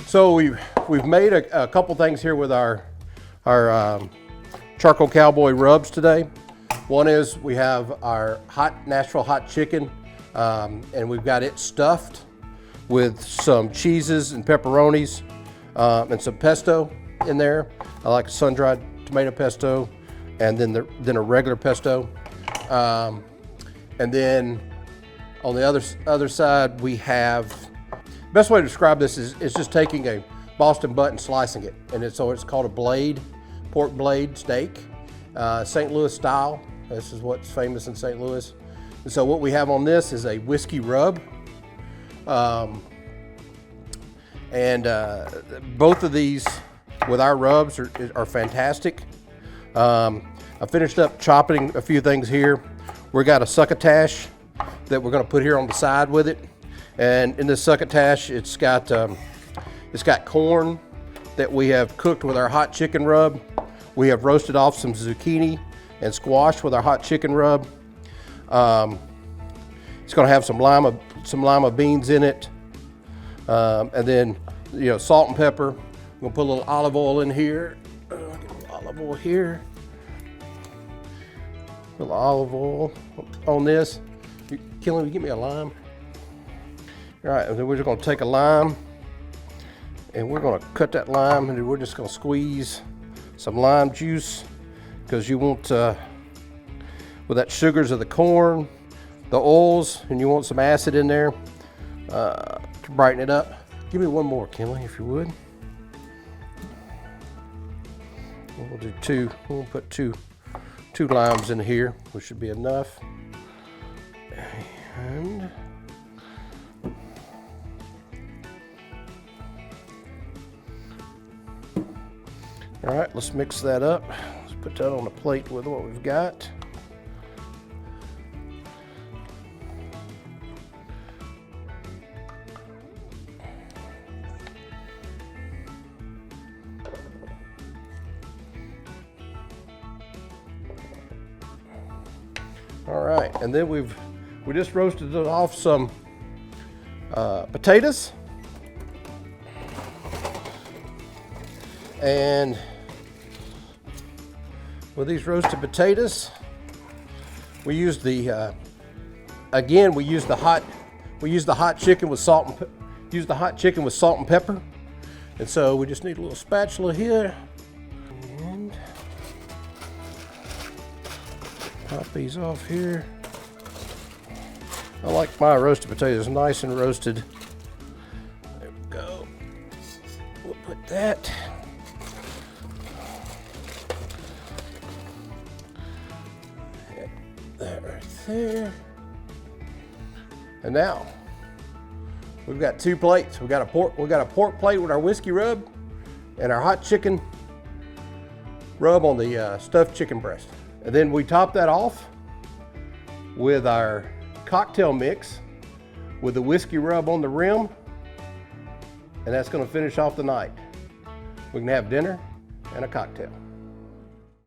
So we've made a couple things here with our charcoal cowboy rubs today. One is we have our Nashville hot chicken, and we've got it stuffed with some cheeses and pepperonis and some pesto in there. I like a sun-dried tomato pesto, and then a regular pesto. And then on the other side, we have, best way to describe this is just taking a Boston butt and slicing it. And it's called a blade, pork blade steak, St. Louis style. This is what's famous in St. Louis. And so what we have on this is a whiskey rub. Both of these with our rubs are fantastic. I finished up chopping a few things here. We got a succotash that we're going to put here on the side with it, and in this succotash, it's got corn that we have cooked with our hot chicken rub. We have roasted off some zucchini and squash with our hot chicken rub. It's going to have some lima beans in it, and then salt and pepper. I'm going to put a little olive oil in here. Get a little olive oil here. A little olive oil on this. Kelly, will you give me a lime? All right, and then we're just going to take a lime, and we're going to cut that lime, and then we're just going to squeeze some lime juice, because you want, with that sugars of the corn, the oils, and you want some acid in there to brighten it up. Give me one more, Kelly, if you would. We'll do two. We'll put two limes in here, which should be enough. And all right, let's mix that up. Let's put that on a plate with what we've got. All right, and then we just roasted off some potatoes, and with these roasted potatoes, we used the hot chicken with salt and pepper, and so we just need a little spatula here. Pop these off here. I like my roasted potatoes nice and roasted. There we go. We'll put that. That right there. And now we've got two plates. We've got a pork plate with our whiskey rub and our hot chicken rub on the stuffed chicken breast. And then we top that off with our cocktail mix with the whiskey rub on the rim, and that's going to finish off the night. We can have dinner and a cocktail.